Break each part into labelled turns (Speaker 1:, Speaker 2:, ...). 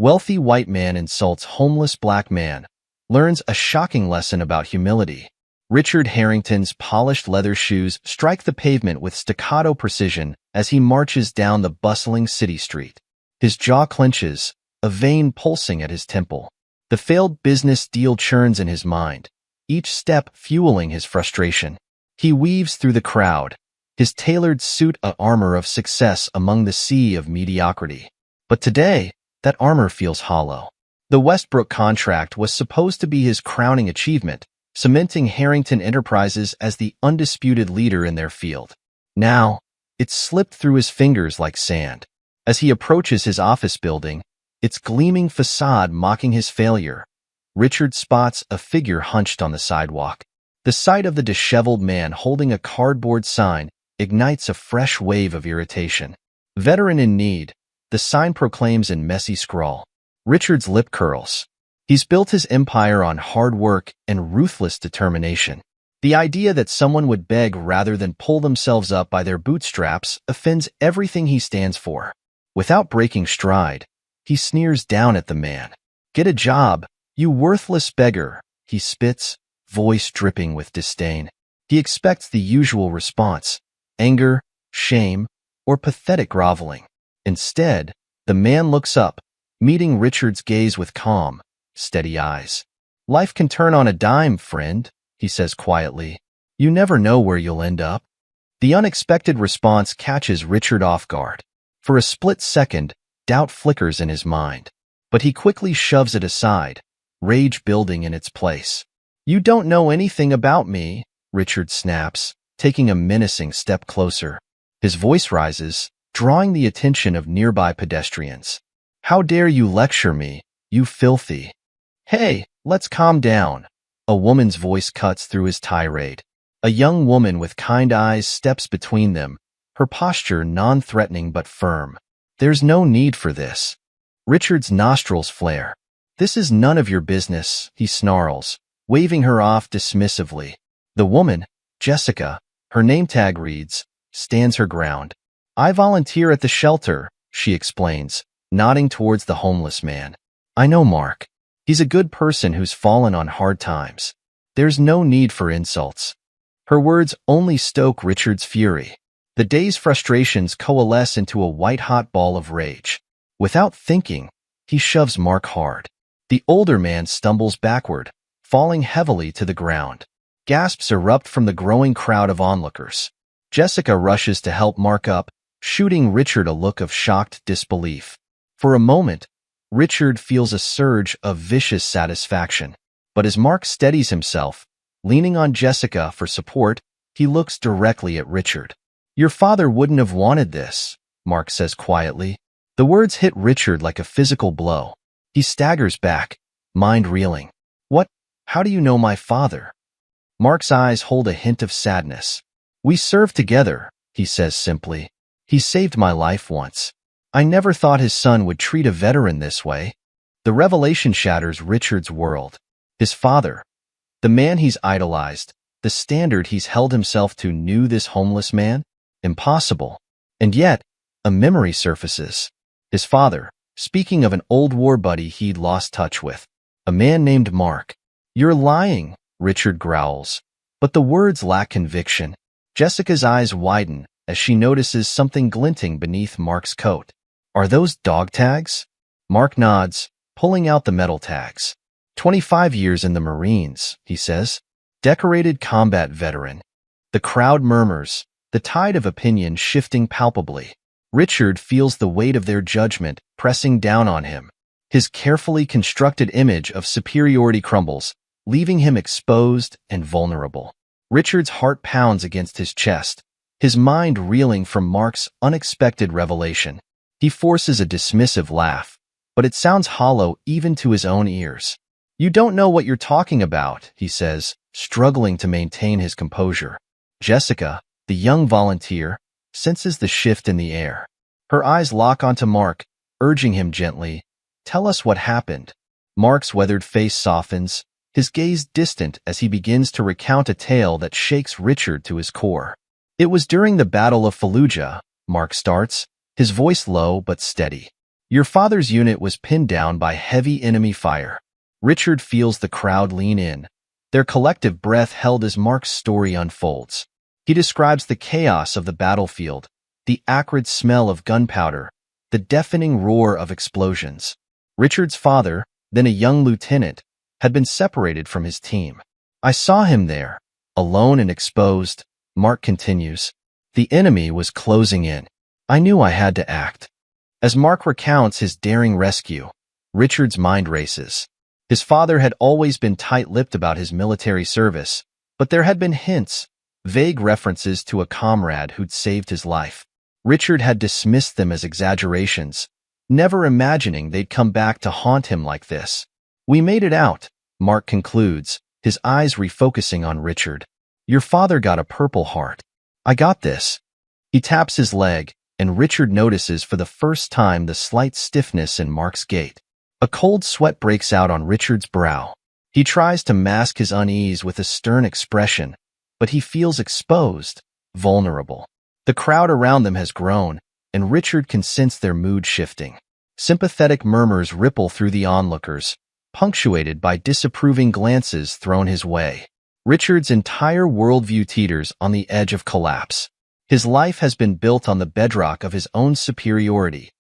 Speaker 1: Wealthy white man insults homeless black man, learns a shocking lesson about humility. Richard Harrington's polished leather shoes strike the pavement with staccato precision as he marches down the bustling city street. His jaw clenches, a vein pulsing at his temple. The failed business deal churns in his mind, each step fueling his frustration. He weaves through the crowd, his tailored suit a armor of success among the sea of mediocrity. But today, that armor feels hollow. The Westbrook contract was supposed to be his crowning achievement, cementing Harrington Enterprises as the undisputed leader in their field. Now, it slipped through his fingers like sand. As he approaches his office building, its gleaming facade mocking his failure, Richard spots a figure hunched on the sidewalk. The sight of the disheveled man holding a cardboard sign ignites a fresh wave of irritation. Veteran in need, the sign proclaims in messy scrawl. Richard's lip curls. He's built his empire on hard work and ruthless determination. The idea that someone would beg rather than pull themselves up by their bootstraps offends everything he stands for. Without breaking stride, he sneers down at the man. "Get a job, you worthless beggar," he spits, voice dripping with disdain. He expects the usual response: anger, shame, or pathetic groveling. Instead, the man looks up, meeting Richard's gaze with calm, steady eyes. "Life can turn on a dime, friend," he says quietly. "You never know where you'll end up." The unexpected response catches Richard off guard. For a split second, doubt flickers in his mind. But he quickly shoves it aside, rage building in its place. "You don't know anything about me," Richard snaps, taking a menacing step closer. His voice rises, drawing the attention of nearby pedestrians. "How dare you lecture me, you filthy—" "Hey, let's calm down," a woman's voice cuts through his tirade. A young woman with kind eyes steps between them, her posture non-threatening but firm. "There's no need for this." Richard's nostrils flare. "This is none of your business," he snarls, waving her off dismissively. The woman, Jessica, her name tag reads, stands her ground. "I volunteer at the shelter," she explains, nodding towards the homeless man. "I know Mark. He's a good person who's fallen on hard times. There's no need for insults." Her words only stoke Richard's fury. The day's frustrations coalesce into a white-hot ball of rage. Without thinking, he shoves Mark hard. The older man stumbles backward, falling heavily to the ground. Gasps erupt from the growing crowd of onlookers. Jessica rushes to help Mark up, shooting Richard a look of shocked disbelief. For a moment, Richard feels a surge of vicious satisfaction. But as Mark steadies himself, leaning on Jessica for support, he looks directly at Richard. "Your father wouldn't have wanted this," Mark says quietly. The words hit Richard like a physical blow. He staggers back, mind reeling. "What? How do you know my father?" Mark's eyes hold a hint of sadness. "We served together," he says simply. "He saved my life once. I never thought his son would treat a veteran this way." The revelation shatters Richard's world. His father, the man he's idolized, the standard he's held himself to, knew this homeless man? Impossible. And yet, a memory surfaces. His father, speaking of an old war buddy he'd lost touch with. A man named Mark. "You're lying," Richard growls. But the words lack conviction. Jessica's eyes widen as she notices something glinting beneath Mark's coat. "Are those dog tags?" Mark nods, pulling out the metal tags. 25 years in the Marines, he says. Decorated combat veteran. The crowd murmurs, the tide of opinion shifting palpably. Richard feels the weight of their judgment pressing down on him. His carefully constructed image of superiority crumbles, leaving him exposed and vulnerable. Richard's heart pounds against his chest, his mind reeling from Mark's unexpected revelation. He forces a dismissive laugh, but it sounds hollow even to his own ears. "You don't know what you're talking about," he says, struggling to maintain his composure. Jessica, the young volunteer, senses the shift in the air. Her eyes lock onto Mark, urging him gently, "Tell us what happened." Mark's weathered face softens, his gaze distant as he begins to recount a tale that shakes Richard to his core. "It was during the Battle of Fallujah," Mark starts, his voice low but steady. Your father's unit was pinned down by heavy enemy fire. Richard feels the crowd lean in, their collective breath held as Mark's story unfolds. He describes the chaos of the battlefield, the acrid smell of gunpowder, the deafening roar of explosions. Richard's father, then a young lieutenant, had been separated from his team. I saw him there, alone and exposed, Mark continues. The enemy was closing in. I knew I had to act. As Mark recounts his daring rescue, Richard's mind races. His father had always been tight-lipped about his military service, but there had been hints, vague references to a comrade who'd saved his life. Richard had dismissed them as exaggerations, never imagining they'd come back to haunt him like this. We made it out, Mark concludes, his eyes refocusing on Richard. Your father got a Purple Heart. I got this. He taps his leg, and Richard notices for the first time the slight stiffness in Mark's gait. A cold sweat breaks out on Richard's brow. He tries to mask his unease with a stern expression, but he feels exposed, vulnerable. The crowd around them has grown, and Richard can sense their mood shifting. Sympathetic murmurs ripple through the onlookers, punctuated by disapproving glances thrown his way. Richard's entire worldview teeters on the edge of collapse. His life has been built on the bedrock of his own superiority,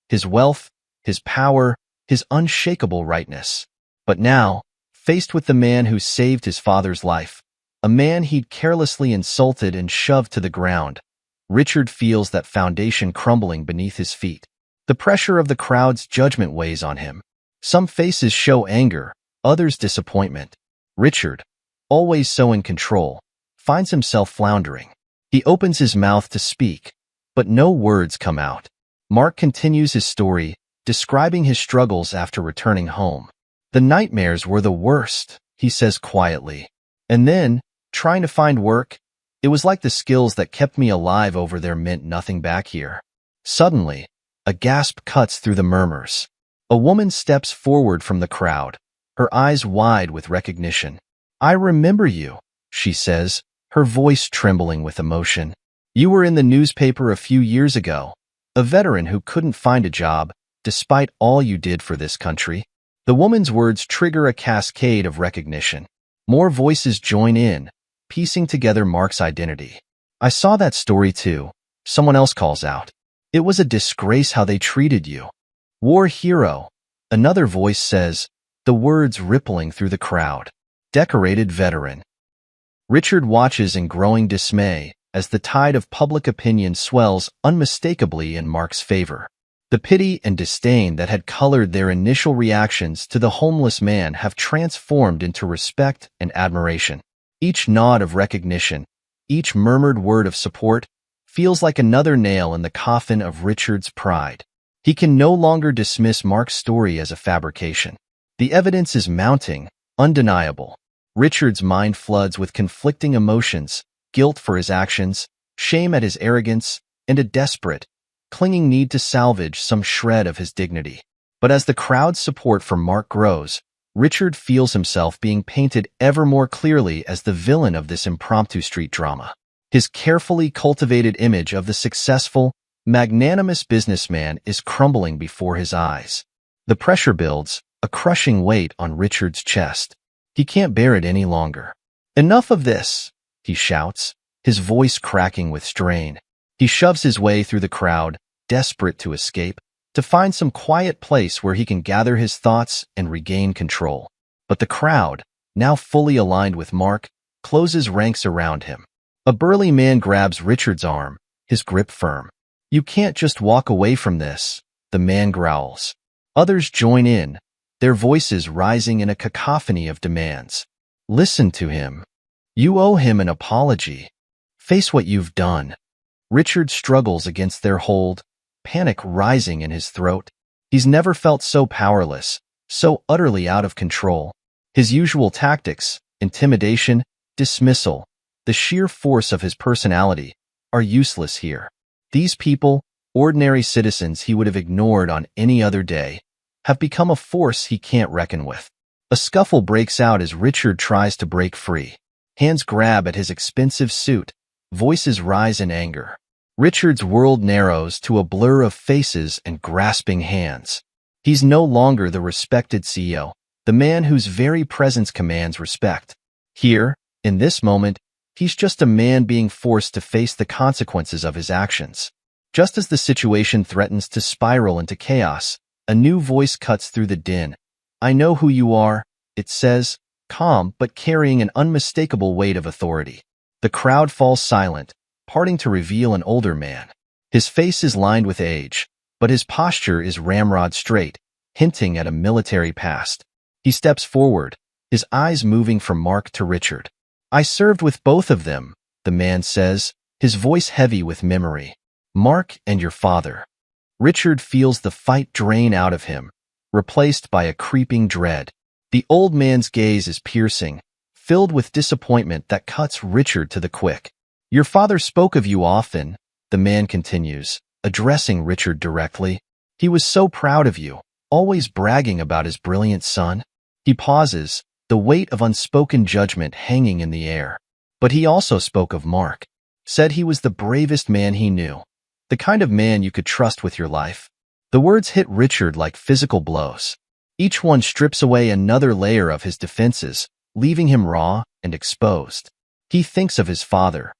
Speaker 1: his wealth, his power, his unshakable rightness. But now, faced with the man who saved his father's life, a man he'd carelessly insulted and shoved to the ground, Richard feels that foundation crumbling beneath his feet. The pressure of the crowd's judgment weighs on him. Some faces show anger, others disappointment. Richard, always so in control, finds himself floundering. He opens his mouth to speak, but no words come out. Mark continues his story, describing his struggles after returning home. The nightmares were the worst, he says quietly. And then, trying to find work, it was like the skills that kept me alive over there meant nothing back here. Suddenly, a gasp cuts through the murmurs. A woman steps forward from the crowd, her eyes wide with recognition. I remember you, she says, her voice trembling with emotion. You were in the newspaper a few years ago, a veteran who couldn't find a job, despite all you did for this country. The woman's words trigger a cascade of recognition. More voices join in, piecing together Mark's identity. I saw that story too, someone else calls out. It was a disgrace how they treated you. War hero, another voice says, the words rippling through the crowd. Decorated veteran. Richard watches in growing dismay as the tide of public opinion swells unmistakably in Mark's favor. The pity and disdain that had colored their initial reactions to the homeless man have transformed into respect and admiration. Each nod of recognition, each murmured word of support, feels like another nail in the coffin of Richard's pride. He can no longer dismiss Mark's story as a fabrication. The evidence is mounting, undeniable. Richard's mind floods with conflicting emotions, guilt for his actions, shame at his arrogance, and a desperate, clinging need to salvage some shred of his dignity. But as the crowd's support for Mark grows, Richard feels himself being painted ever more clearly as the villain of this impromptu street drama. His carefully cultivated image of the successful, magnanimous businessman is crumbling before his eyes. The pressure builds, a crushing weight on Richard's chest. He can't bear it any longer. Enough of this, he shouts, his voice cracking with strain. He shoves his way through the crowd, desperate to escape, to find some quiet place where he can gather his thoughts and regain control. But the crowd, now fully aligned with Mark, closes ranks around him. A burly man grabs Richard's arm, his grip firm. You can't just walk away from this, the man growls. Others join in, their voices rising in a cacophony of demands. Listen to him. You owe him an apology. Face what you've done. Richard struggles against their hold, panic rising in his throat. He's never felt so powerless, so utterly out of control. His usual tactics, intimidation, dismissal, the sheer force of his personality, are useless here. These people, ordinary citizens he would have ignored on any other day, have become a force he can't reckon with. A scuffle breaks out as Richard tries to break free. Hands grab at his expensive suit, voices rise in anger. Richard's world narrows to a blur of faces and grasping hands. He's no longer the respected CEO, the man whose very presence commands respect. Here, in this moment, he's just a man being forced to face the consequences of his actions. Just as the situation threatens to spiral into chaos, a new voice cuts through the din. "I know who you are," it says, calm but carrying an unmistakable weight of authority. The crowd falls silent, parting to reveal an older man. His face is lined with age, but his posture is ramrod straight, hinting at a military past. He steps forward, his eyes moving from Mark to Richard. "I served with both of them," the man says, his voice heavy with memory. "Mark and your father." Richard feels the fight drain out of him, replaced by a creeping dread. The old man's gaze is piercing, filled with disappointment that cuts Richard to the quick. "Your father spoke of you often," the man continues, addressing Richard directly. "He was so proud of you, always bragging about his brilliant son." He pauses, the weight of unspoken judgment hanging in the air. "But he also spoke of Mark. Said he was the bravest man he knew. The kind of man you could trust with your life." The words hit Richard like physical blows. Each one strips away another layer of his defenses, leaving him raw and exposed. He thinks of his father,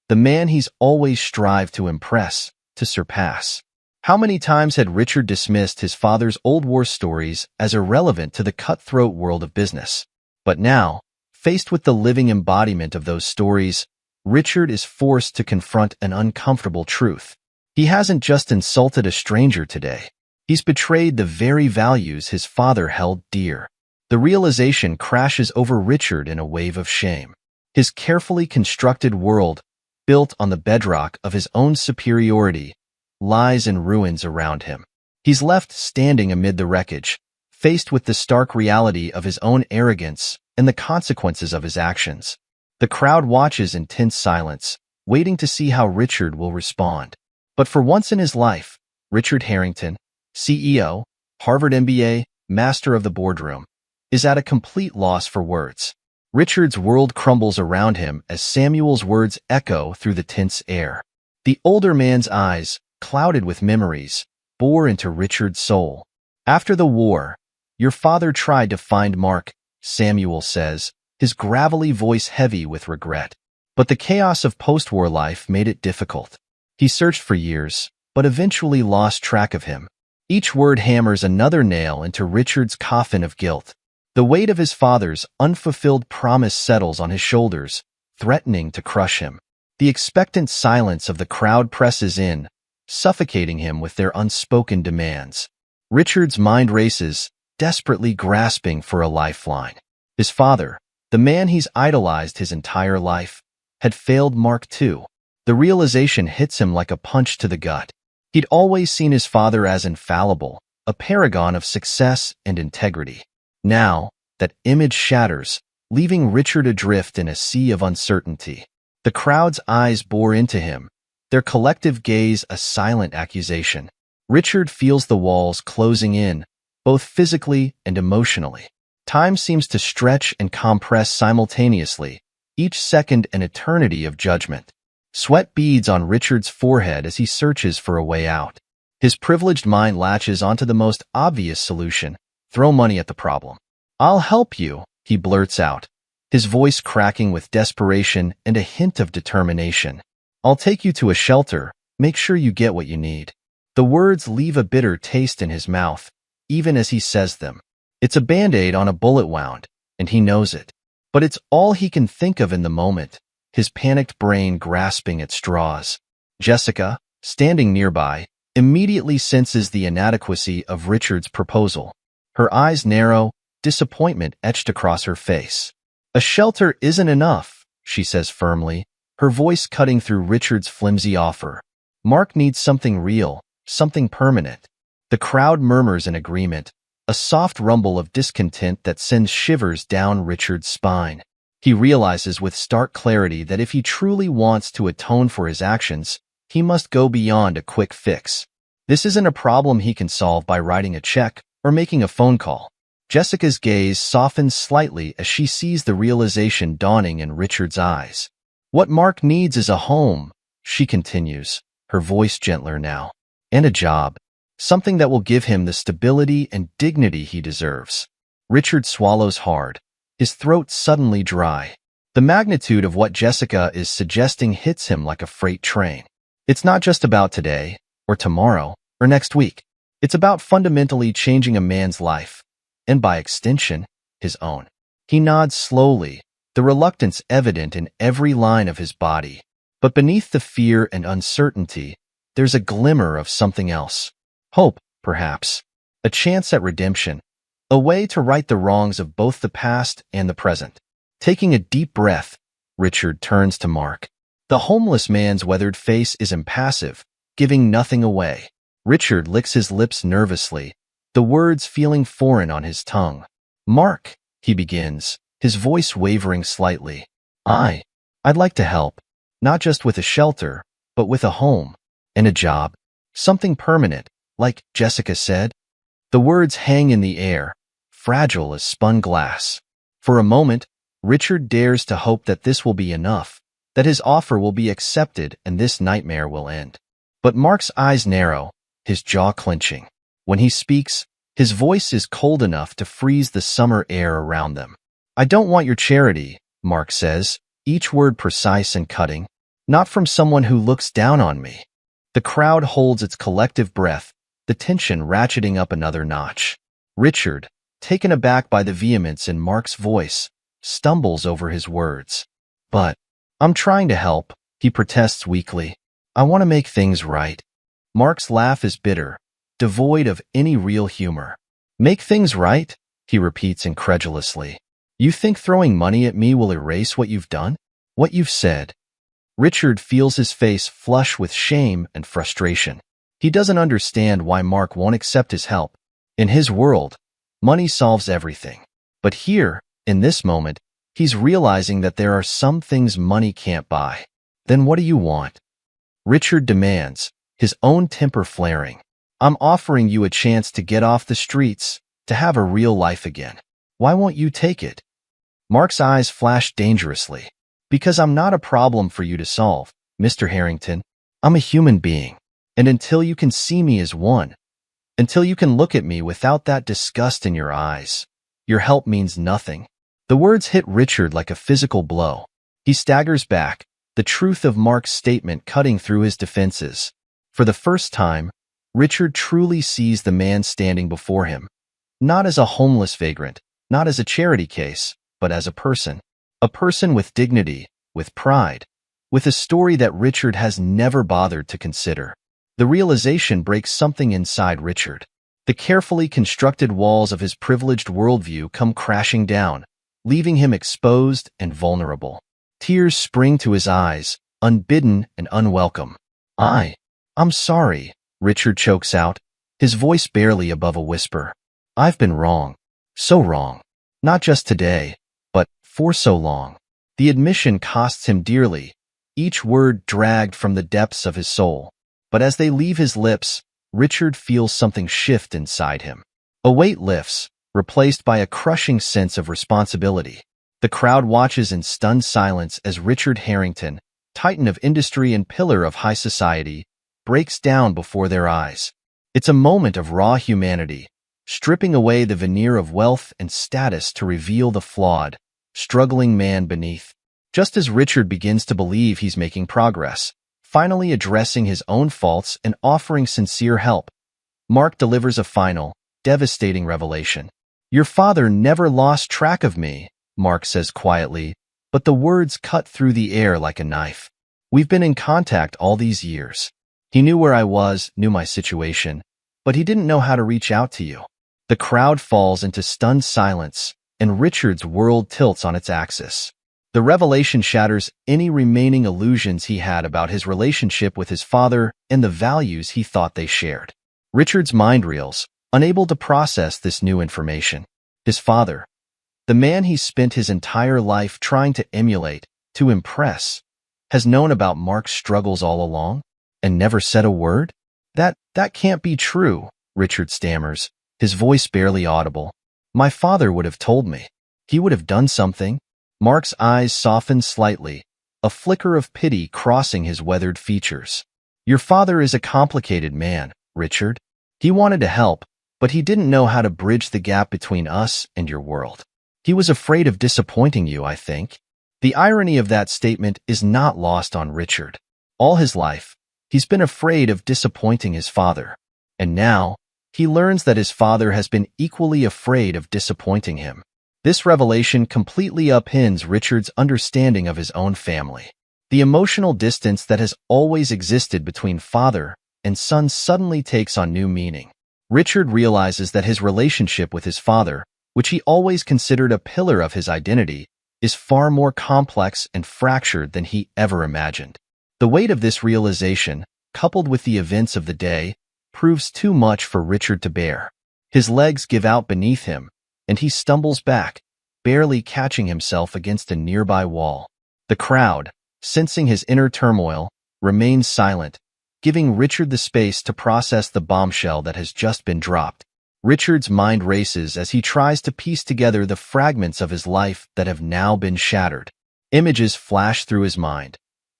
Speaker 1: the man he's always strived to impress, to surpass. How many times had Richard dismissed his father's old war stories as irrelevant to the cutthroat world of business? But now, faced with the living embodiment of those stories, Richard is forced to confront an uncomfortable truth. He hasn't just insulted a stranger today. He's betrayed the very values his father held dear. The realization crashes over Richard in a wave of shame. His carefully constructed world, built on the bedrock of his own superiority, lies in ruins around him. He's left standing amid the wreckage, faced with the stark reality of his own arrogance and the consequences of his actions. The crowd watches in tense silence, waiting to see how Richard will respond. But for once in his life, Richard Harrington, CEO, Harvard MBA, master of the boardroom, is at a complete loss for words. Richard's world crumbles around him as Samuel's words echo through the tense air. The older man's eyes, clouded with memories, bore into Richard's soul. "After the war, your father tried to find Mark," Samuel says, his gravelly voice heavy with regret. "But the chaos of post-war life made it difficult. He searched for years, but eventually lost track of him." Each word hammers another nail into Richard's coffin of guilt. The weight of his father's unfulfilled promise settles on his shoulders, threatening to crush him. The expectant silence of the crowd presses in, suffocating him with their unspoken demands. Richard's mind races, desperately grasping for a lifeline. His father, the man he's idolized his entire life, had failed Mark too. The realization hits him like a punch to the gut. He'd always seen his father as infallible, a paragon of success and integrity. Now, that image shatters, leaving Richard adrift in a sea of uncertainty. The crowd's eyes bore into him, their collective gaze a silent accusation. Richard feels the walls closing in, both physically and emotionally. Time seems to stretch and compress simultaneously, each second an eternity of judgment. Sweat beads on Richard's forehead as he searches for a way out. His privileged mind latches onto the most obvious solution: throw money at the problem. "I'll help you," he blurts out, his voice cracking with desperation and a hint of determination. "I'll take you to a shelter, make sure you get what you need." The words leave a bitter taste in his mouth, even as he says them. It's a band-aid on a bullet wound, and he knows it. But it's all he can think of in the moment, his panicked brain grasping at straws. Jessica, standing nearby, immediately senses the inadequacy of Richard's proposal. Her eyes narrow, disappointment etched across her face. "A shelter isn't enough," she says firmly, her voice cutting through Richard's flimsy offer. "Mark needs something real, something permanent." The crowd murmurs in agreement, a soft rumble of discontent that sends shivers down Richard's spine. He realizes with stark clarity that if he truly wants to atone for his actions, he must go beyond a quick fix. This isn't a problem he can solve by writing a check or making a phone call. Jessica's gaze softens slightly as she sees the realization dawning in Richard's eyes. "What Mark needs is a home," she continues, her voice gentler now. And a job. Something that will give him the stability and dignity he deserves. Richard swallows hard, his throat suddenly dry. The magnitude of what Jessica is suggesting hits him like a freight train. It's not just about today, or tomorrow, or next week. It's about fundamentally changing a man's life, and by extension, his own. He nods slowly, the reluctance evident in every line of his body. But beneath the fear and uncertainty, there's a glimmer of something else. Hope, perhaps. A chance at redemption. A way to right the wrongs of both the past and the present. Taking a deep breath, Richard turns to Mark. The homeless man's weathered face is impassive, giving nothing away. Richard licks his lips nervously, the words feeling foreign on his tongue. "Mark," he begins, his voice wavering slightly. I'd like to help. Not just with a shelter, but with a home. And a job. Something permanent, like Jessica said." The words hang in the air, fragile as spun glass. For a moment, Richard dares to hope that this will be enough, that his offer will be accepted and this nightmare will end. But Mark's eyes narrow, his jaw clenching. When he speaks, his voice is cold enough to freeze the summer air around them. "I don't want your charity," Mark says, each word precise and cutting. "Not from someone who looks down on me." The crowd holds its collective breath, the tension ratcheting up another notch. Richard, taken aback by the vehemence in Mark's voice, stumbles over his words. "But I'm trying to help," he protests weakly. "I want to make things right." Mark's laugh is bitter, devoid of any real humor. "Make things right?" he repeats incredulously. "You think throwing money at me will erase what you've done? What you've said?" Richard feels his face flush with shame and frustration. He doesn't understand why Mark won't accept his help. In his world, money solves everything. But here, in this moment, he's realizing that there are some things money can't buy. "Then what do you want?" Richard demands, his own temper flaring. "I'm offering you a chance to get off the streets, to have a real life again. Why won't you take it?" Mark's eyes flash dangerously. "Because I'm not a problem for you to solve, Mr. Harrington. I'm a human being. And until you can see me as one, until you can look at me without that disgust in your eyes, your help means nothing." The words hit Richard like a physical blow. He staggers back, the truth of Mark's statement cutting through his defenses. For the first time, Richard truly sees the man standing before him, not as a homeless vagrant, not as a charity case, but as a person. A person with dignity, with pride, with a story that Richard has never bothered to consider. The realization breaks something inside Richard. The carefully constructed walls of his privileged worldview come crashing down, leaving him exposed and vulnerable. Tears spring to his eyes, unbidden and unwelcome. I'm sorry," Richard chokes out, his voice barely above a whisper. "I've been wrong. So wrong. Not just today, but for so long." The admission costs him dearly, each word dragged from the depths of his soul. But as they leave his lips, Richard feels something shift inside him. A weight lifts, replaced by a crushing sense of responsibility. The crowd watches in stunned silence as Richard Harrington, titan of industry and pillar of high society, breaks down before their eyes. It's a moment of raw humanity, stripping away the veneer of wealth and status to reveal the flawed, struggling man beneath. Just as Richard begins to believe he's making progress, finally addressing his own faults and offering sincere help, Mark delivers a final, devastating revelation. "Your father never lost track of me," Mark says quietly, but the words cut through the air like a knife. "We've been in contact all these years. He knew where I was, knew my situation, but he didn't know how to reach out to you." The crowd falls into stunned silence, and Richard's world tilts on its axis. The revelation shatters any remaining illusions he had about his relationship with his father and the values he thought they shared. Richard's mind reels, unable to process this new information. His father, the man he spent his entire life trying to emulate, to impress, has known about Mark's struggles all along and never said a word? That can't be true," Richard stammers, his voice barely audible. "My father would have told me. He would have done something." Mark's eyes soften slightly, a flicker of pity crossing his weathered features. Your father is a complicated man, Richard. He wanted to help, but he didn't know how to bridge the gap between us and your world. He was afraid of disappointing you, I think. The irony of that statement is not lost on Richard. All his life, he's been afraid of disappointing his father. And now, he learns that his father has been equally afraid of disappointing him. This revelation completely upends Richard's understanding of his own family. The emotional distance that has always existed between father and son suddenly takes on new meaning. Richard realizes that his relationship with his father, which he always considered a pillar of his identity, is far more complex and fractured than he ever imagined. The weight of this realization, coupled with the events of the day, proves too much for Richard to bear. His legs give out beneath him, and he stumbles back, barely catching himself against a nearby wall. The crowd, sensing his inner turmoil, remains silent, giving Richard the space to process the bombshell that has just been dropped. Richard's mind races as he tries to piece together the fragments of his life that have now been shattered. Images flash through his mind.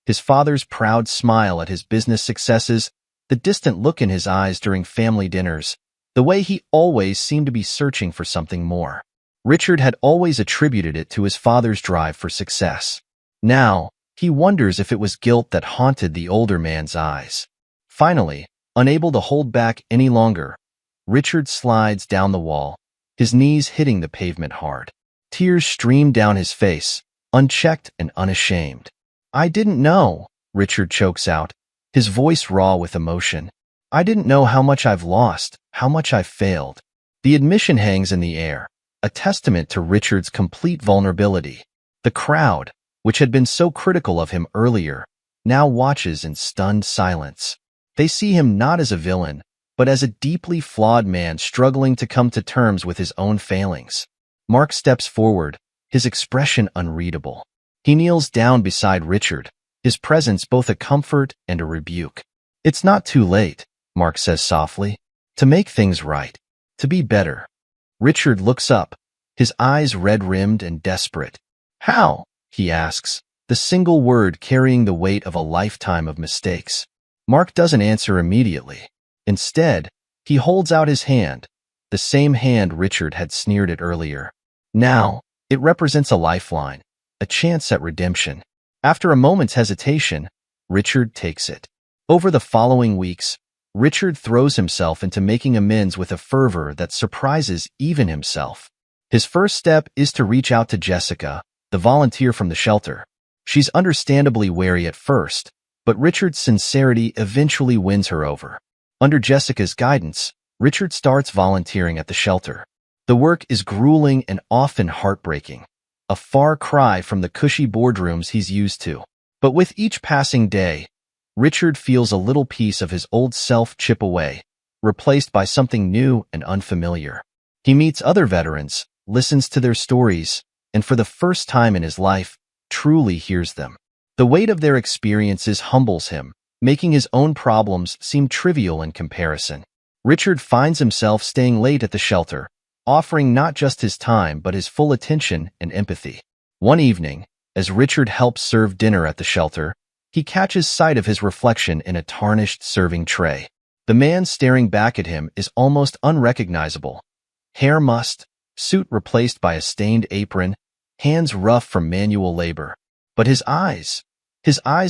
Speaker 1: His father's proud smile at his business successes, the distant look in his eyes during family dinners, the way he always seemed to be searching for something more. Richard had always attributed it to his father's drive for success. Now, he wonders if it was guilt that haunted the older man's eyes. Finally, unable to hold back any longer, Richard slides down the wall, his knees hitting the pavement hard. Tears stream down his face, unchecked and unashamed. "I didn't know," Richard chokes out, his voice raw with emotion. "I didn't know how much I've lost, how much I've failed." The admission hangs in the air, a testament to Richard's complete vulnerability. The crowd, which had been so critical of him earlier, now watches in stunned silence. They see him not as a villain, but as a deeply flawed man struggling to come to terms with his own failings. Mark steps forward, his expression unreadable. He kneels down beside Richard, his presence both a comfort and a rebuke. "It's not too late," Mark says softly, "to make things right, to be better." Richard looks up, his eyes red-rimmed and desperate. "How?" he asks, the single word carrying the weight of a lifetime of mistakes. Mark doesn't answer immediately. Instead, he holds out his hand, the same hand Richard had sneered at earlier. Now, it represents a lifeline, a chance at redemption. After a moment's hesitation, Richard takes it. Over the following weeks, Richard throws himself into making amends with a fervor that surprises even himself. His first step is to reach out to Jessica, the volunteer from the shelter. She's understandably wary at first, but Richard's sincerity eventually wins her over. Under Jessica's guidance, Richard starts volunteering at the shelter. The work is grueling and often heartbreaking, a far cry from the cushy boardrooms he's used to. But with each passing day, Richard feels a little piece of his old self chip away, replaced by something new and unfamiliar. He meets other veterans, listens to their stories, and for the first time in his life, truly hears them. The weight of their experiences humbles him, making his own problems seem trivial in comparison. Richard finds himself staying late at the shelter, offering not just his time but his full attention and empathy. One evening, as Richard helps serve dinner at the shelter, he catches sight of his reflection in a tarnished serving tray. The man staring back at him is almost unrecognizable. Hair mussed, suit replaced by a stained apron, hands rough from manual labor. But his eyes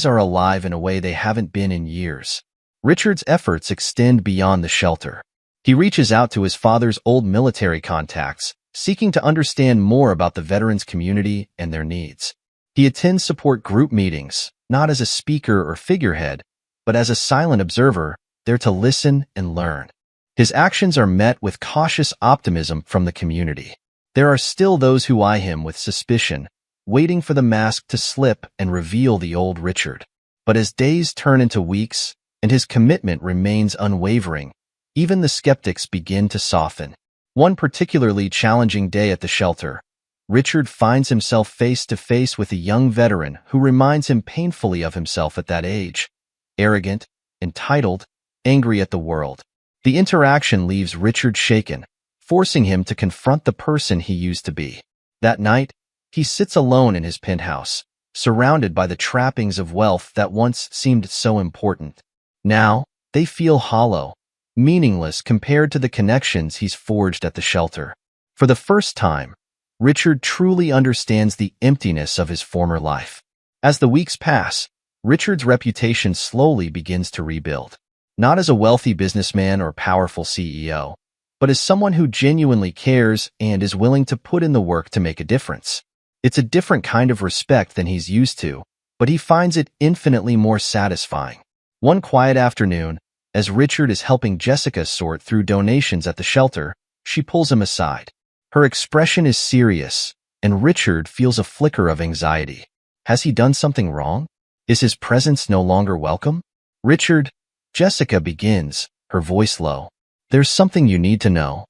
Speaker 1: are alive in a way they haven't been in years. Richard's efforts extend beyond the shelter. He reaches out to his father's old military contacts, seeking to understand more about the veterans community and their needs. He attends support group meetings, not as a speaker or figurehead, but as a silent observer, there to listen and learn. His actions are met with cautious optimism from the community. There are still those who eye him with suspicion, waiting for the mask to slip and reveal the old Richard. But as days turn into weeks and his commitment remains unwavering, even the skeptics begin to soften. One particularly challenging day at the shelter, Richard finds himself face to face with a young veteran who reminds him painfully of himself at that age. Arrogant, entitled, angry at the world. The interaction leaves Richard shaken, forcing him to confront the person he used to be. That night, he sits alone in his penthouse, surrounded by the trappings of wealth that once seemed so important. Now, they feel hollow, meaningless compared to the connections he's forged at the shelter. For the first time, Richard truly understands the emptiness of his former life. As the weeks pass, Richard's reputation slowly begins to rebuild. Not as a wealthy businessman or powerful CEO, but as someone who genuinely cares and is willing to put in the work to make a difference. It's a different kind of respect than he's used to, but he finds it infinitely more satisfying. One quiet afternoon, as Richard is helping Jessica sort through donations at the shelter, she pulls him aside. Her expression is serious, and Richard feels a flicker of anxiety. Has he done something wrong? Is his presence no longer welcome? Richard, Jessica begins, her voice low. There's something you need to know.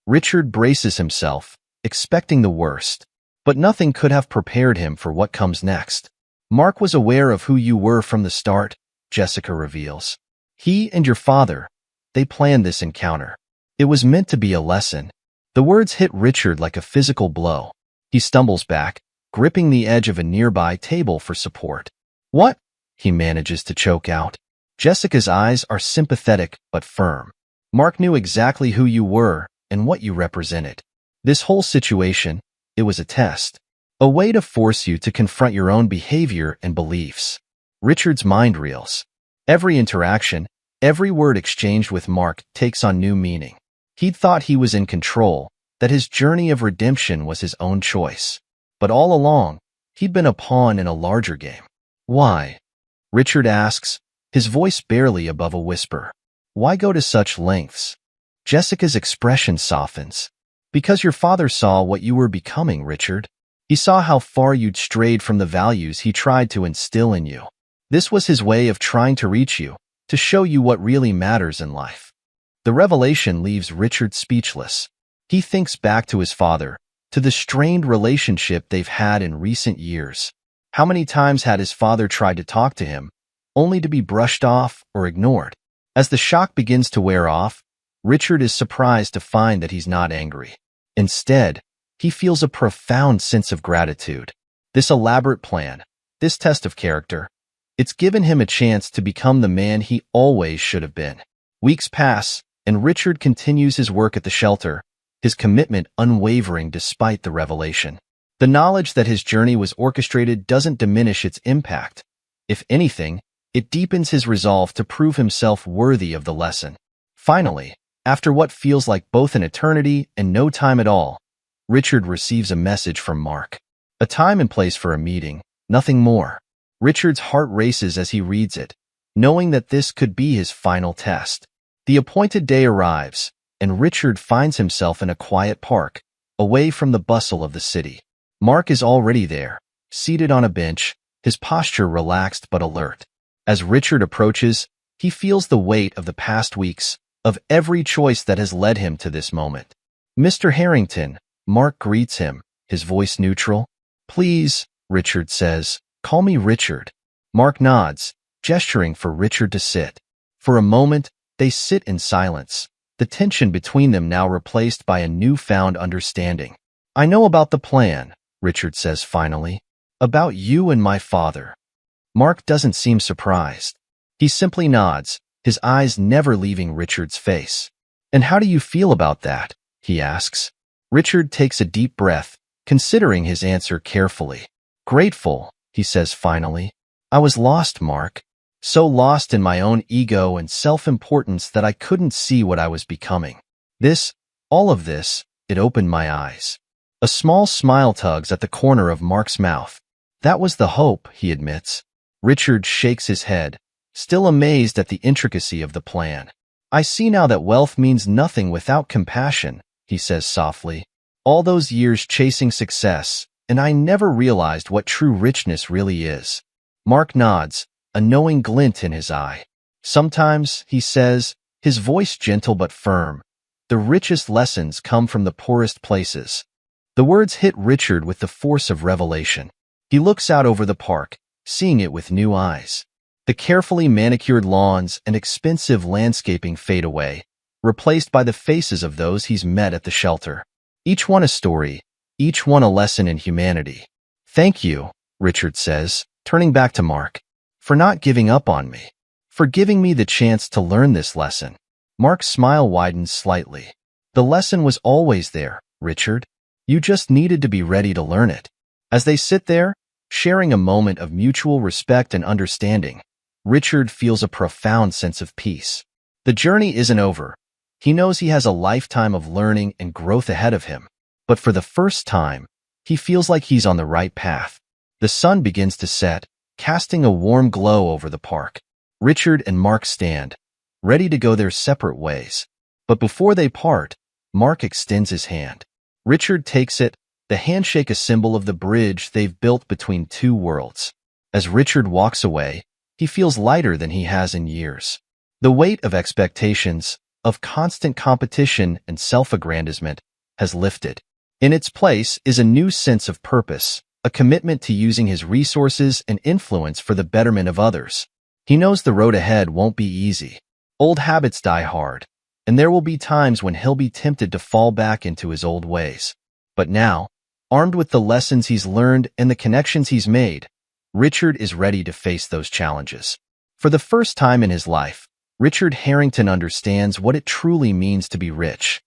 Speaker 1: Richard braces himself, expecting the worst, but nothing could have prepared him for what comes next. Mark was aware of who you were from the start, Jessica reveals. He and your father, they planned this encounter. It was meant to be a lesson. The words hit Richard like a physical blow. He stumbles back, gripping the edge of a nearby table for support. What? He manages to choke out. Jessica's eyes are sympathetic but firm. Mark knew exactly who you were and what you represented. This whole situation, it was a test. A way to force you to confront your own behavior and beliefs. Richard's mind reels. Every interaction, every word exchanged with Mark takes on new meaning. He'd thought he was in control, that his journey of redemption was his own choice. But all along, he'd been a pawn in a larger game. Why? Richard asks, his voice barely above a whisper. Why go to such lengths? Jessica's expression softens. Because your father saw what you were becoming, Richard. He saw how far you'd strayed from the values he tried to instill in you. This was his way of trying to reach you, to show you what really matters in life. The revelation leaves Richard speechless. He thinks back to his father, to the strained relationship they've had in recent years. How many times had his father tried to talk to him, only to be brushed off or ignored? As the shock begins to wear off, Richard is surprised to find that he's not angry. Instead, he feels a profound sense of gratitude. This elaborate plan, this test of character, it's given him a chance to become the man he always should have been. Weeks pass, and Richard continues his work at the shelter, his commitment unwavering despite the revelation. The knowledge that his journey was orchestrated doesn't diminish its impact. If anything, it deepens his resolve to prove himself worthy of the lesson. Finally, after what feels like both an eternity and no time at all, Richard receives a message from Mark. A time and place for a meeting, nothing more. Richard's heart races as he reads it, knowing that this could be his final test. The appointed day arrives, and Richard finds himself in a quiet park, away from the bustle of the city. Mark is already there, seated on a bench, his posture relaxed but alert. As Richard approaches, he feels the weight of the past weeks, of every choice that has led him to this moment. Mr. Harrington, Mark greets him, his voice neutral. Please, Richard says, call me Richard. Mark nods, gesturing for Richard to sit. For a moment, they sit in silence, the tension between them now replaced by a newfound understanding. I know about the plan, Richard says finally. About you and my father. Mark doesn't seem surprised. He simply nods, his eyes never leaving Richard's face. And how do you feel about that? He asks. Richard takes a deep breath, considering his answer carefully. Grateful, he says finally. I was lost, Mark. So lost in my own ego and self-importance that I couldn't see what I was becoming. All of this, it opened my eyes. A small smile tugs at the corner of Mark's mouth. That was the hope, he admits. Richard shakes his head, still amazed at the intricacy of the plan. I see now that wealth means nothing without compassion, he says softly. All those years chasing success, and I never realized what true richness really is. Mark nods, a knowing glint in his eye. Sometimes, he says, his voice gentle but firm, the richest lessons come from the poorest places. The words hit Richard with the force of revelation. He looks out over the park, seeing it with new eyes. The carefully manicured lawns and expensive landscaping fade away, replaced by the faces of those he's met at the shelter. Each one a story, each one a lesson in humanity. Thank you, Richard says, turning back to Mark, for not giving up on me, for giving me the chance to learn this lesson." Mark's smile widened slightly. "The lesson was always there, Richard. You just needed to be ready to learn it." As they sit there, sharing a moment of mutual respect and understanding, Richard feels a profound sense of peace. The journey isn't over. He knows he has a lifetime of learning and growth ahead of him. But for the first time, he feels like he's on the right path. The sun begins to set, casting a warm glow over the park. Richard and Mark stand, ready to go their separate ways. But before they part, Mark extends his hand. Richard takes it, the handshake a symbol of the bridge they've built between two worlds. As Richard walks away, he feels lighter than he has in years. The weight of expectations, of constant competition and self-aggrandizement, has lifted. In its place is a new sense of purpose, a commitment to using his resources and influence for the betterment of others. He knows the road ahead won't be easy. Old habits die hard, and there will be times when he'll be tempted to fall back into his old ways. But now, armed with the lessons he's learned and the connections he's made, Richard is ready to face those challenges. For the first time in his life, Richard Harrington understands what it truly means to be rich.